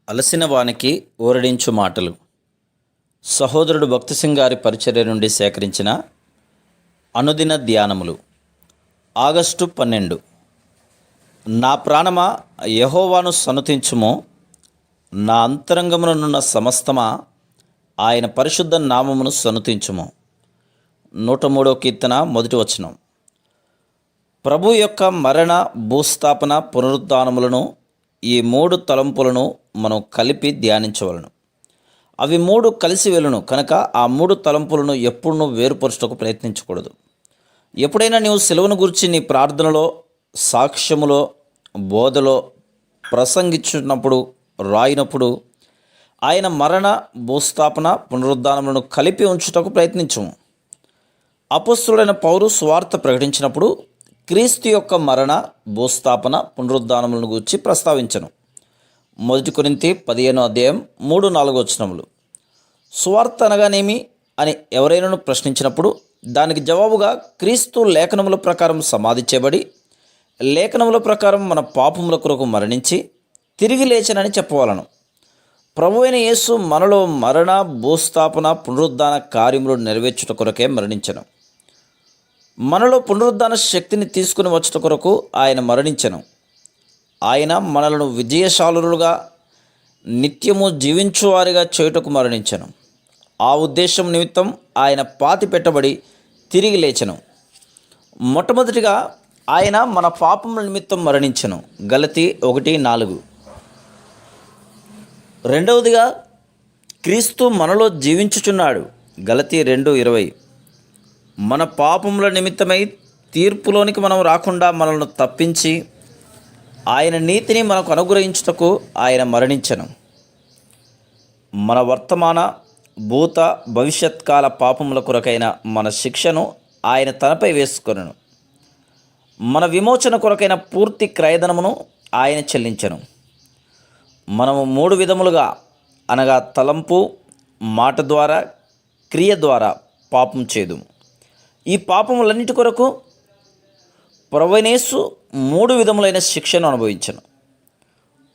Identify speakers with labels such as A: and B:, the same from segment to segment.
A: అలసిన వానికి ఊరడించు మాటలు. సహోదరుడు భక్తి సింగ్ గారి పరిచర్య నుండి సేకరించిన అనుదిన ధ్యానములు. ఆగస్టు 12. నా ప్రాణమా యెహోవాను సనుతించుము, నా అంతరంగముననున్న సమస్తమా ఆయన పరిశుద్ధ నామమును సనుతించుము. 103వ కీర్తన 1వ వచనం. ప్రభు యొక్క మరణ, భూస్థాపన, పునరుద్ధానములను, ఈ 3 తలంపులను మనం కలిపి ధ్యానించవలను. అవి 3 కలిసి వెళ్ళును కనుక ఆ 3 తలంపులను ఎప్పుడూ వేరుపరచుటకు ప్రయత్నించకూడదు. ఎప్పుడైనా నీవు సిలువను గురించి నీ ప్రార్థనలో, సాక్ష్యములో, బోధలో ప్రసంగించున్నప్పుడు, రాయినప్పుడు ఆయన మరణ, భూస్థాపన, పునరుద్ధానములను కలిపి ఉంచుటకు ప్రయత్నించము. అపొస్తలుడైన పౌలు సువార్త ప్రకటించినప్పుడు క్రీస్తు యొక్క మరణ, భూస్థాపన, పునరుద్ధానములను గురించి ప్రస్తావించను. 1 కొరింథీ 15వ అధ్యాయం 3-4 వచనములు. సువార్త అనగానేమి అని ఎవరైనా ప్రశ్నించినప్పుడు దానికి జవాబుగా క్రీస్తు లేఖనముల ప్రకారం సమాధి చేయబడి, లేఖనముల ప్రకారం మన పాపముల కొరకు మరణించి తిరిగి లేచనని చెప్పవలను. ప్రభువైన యేసు మనలో మరణ, భూస్థాపన, పునరుద్ధాన కార్యములు నెరవేర్చుట కొరకే మరణించను. మనలో పునరుద్ధాన శక్తిని తీసుకుని వచ్చుట కొరకు ఆయన మరణించెను. ఆయన మనలను విజయశాలులుగా, నిత్యము జీవించువారిగా చేయుటకు మరణించెను. ఆ ఉద్దేశం నిమిత్తం ఆయన పాతి పెట్టబడి తిరిగి లేచెను. మొట్టమొదటిగా ఆయన మన పాపముల నిమిత్తం మరణించెను. గలతీ 1:4. రెండవదిగా క్రీస్తు మనలో జీవించుచున్నాడు. గలతీ 2:20. మన పాపముల నిమిత్తమై తీర్పులోనికి మనం రాకుండా మనల్ని తప్పించి ఆయన నీతిని మనకు అనుగ్రహించుటకు ఆయన మరణించెను. మన వర్తమాన, భూత, భవిష్యత్కాల పాపముల కొరకైన మన శిక్షను ఆయన తనపై వేసుకొనెను. మన విమోచన కొరకైన పూర్తి క్రయధనమును ఆయన చెల్లించెను. మనము 3 విధములుగా అనగా తలంపు, మాట ద్వారా, క్రియ ద్వారా పాపం చేదుము. ఈ పాపములన్నిటి కొరకు ప్రభువైన యేసు 3 విధములైన శిక్షను అనుభవించెను.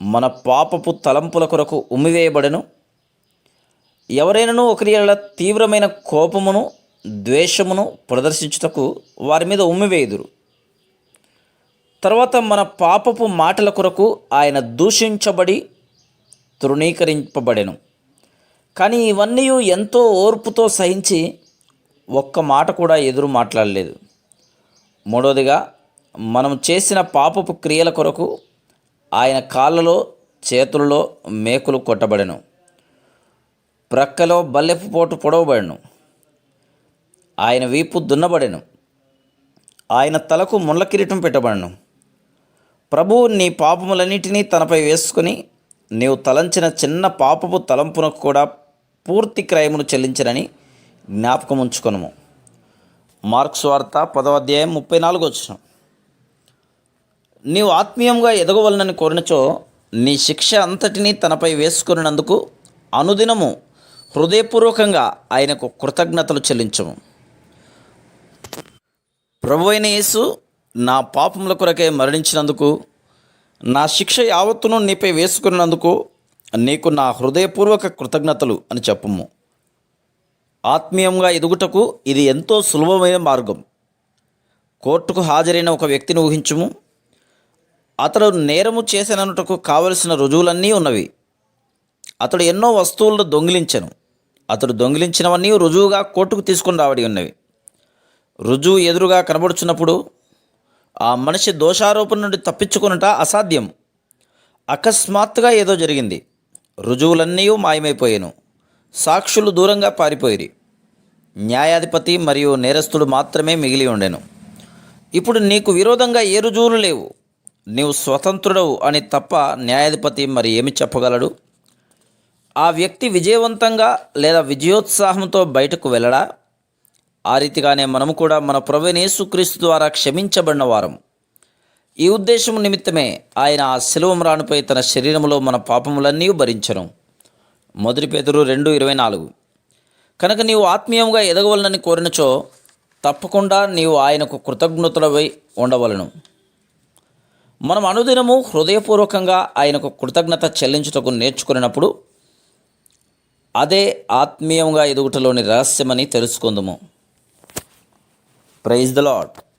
A: మన పాపపు తలంపుల కొరకు ఉమ్మివేయబడెను. ఎవరైనాను ఒకరి యెడల తీవ్రమైన కోపమును, ద్వేషమును ప్రదర్శించుటకు వారి మీద ఉమ్మివేయుదురు. తర్వాత మన పాపపు మాటల కొరకు ఆయన దూషించబడి తృణీకరింపబడెను. కానీ ఇవన్నీ ఎంతో ఓర్పుతో సహించి ఒక్క మాట కూడా ఎదురు మాట్లాడలేదు. మూడవదిగా మనం చేసిన పాపపు క్రియల కొరకు ఆయన కాళ్ళలో, చేతులలో మేకులు కొట్టబడెను. ప్రక్కలో బల్లెపు పోటు పొడవబడెను. ఆయన వీపు దున్నబడెను. ఆయన తలకు ముళ్ళ కిరీటం పెట్టబడెను. ప్రభువు నీ పాపములన్నిటినీ తనపై వేసుకుని నీవు తలంచిన చిన్న పాపపు తలంపునకు కూడా పూర్తి క్రయమును చెల్లించనని జ్ఞాపకం ఉంచుకొనుము. మార్కు సువార్త 10వ అధ్యాయం 34 వచనం. నీవు ఆత్మీయంగా ఎదగవలనని కోరినచో నీ శిక్ష అంతటినీ తనపై వేసుకున్నందుకు అనుదినము హృదయపూర్వకంగా ఆయనకు కృతజ్ఞతలు చెల్లించము. ప్రభువైన యేసు నా పాపముల కొరకే మరణించినందుకు, నా శిక్ష యావత్తును నీపై వేసుకున్నందుకు నీకు నా హృదయపూర్వక కృతజ్ఞతలు అని చెప్పుము. ఆత్మీయంగా ఎదుగుటకు ఇది ఎంతో సులభమైన మార్గం. కోర్టుకు హాజరైన ఒక వ్యక్తిని ఊహించుము. అతడు నేరము చేసినట్టుకు కావలసిన రుజువులన్నీ ఉన్నవి. అతడు ఎన్నో వస్తువులను దొంగిలించెను. అతడు దొంగిలించినవన్నీ రుజువుగా కోర్టుకు తీసుకుని రావడి ఉన్నవి. రుజువు ఎదురుగా కనబడుచున్నప్పుడు ఆ మనిషి దోషారోపణ నుండి తప్పించుకొనుట అసాధ్యం. అకస్మాత్తుగా ఏదో జరిగింది. రుజువులన్నీ మాయమైపోయాను. సాక్షులు దూరంగా పారిపోయిరి. న్యాయాధిపతి మరియు నేరస్తుడు మాత్రమే మిగిలి ఉండెను. ఇప్పుడు నీకు విరోధంగా ఏ రుజువులు లేవు. నీవు స్వతంత్రుడవు అని తప్ప న్యాయాధిపతి మరి ఏమి చెప్పగలడు? ఆ వ్యక్తి విజయవంతంగా లేదా విజయోత్సాహంతో బయటకు వెళ్ళడా? ఆ రీతిగానే మనము కూడా మన ప్రభువైన యేసుక్రీస్తు ద్వారా క్షమించబడిన వారం. ఈ ఉద్దేశం నిమిత్తమే ఆయన ఆ శిలువ మ్రానుపై తన శరీరములో మన పాపములన్నీ భరించెను. 1 పేతురు 2:24. కనుక నీవు ఆత్మీయంగా ఎదగవలనని కోరినచో తప్పకుండా నీవు ఆయనకు కృతజ్ఞతలవై ఉండవలను. మనం అనుదినము హృదయపూర్వకంగా ఆయనకు కృతజ్ఞత చెల్లించుటకు నేర్చుకున్నప్పుడు అదే ఆత్మీయంగా ఎదుగుటలోని రహస్యమని తెలుసుకుందాము. Praise the lord.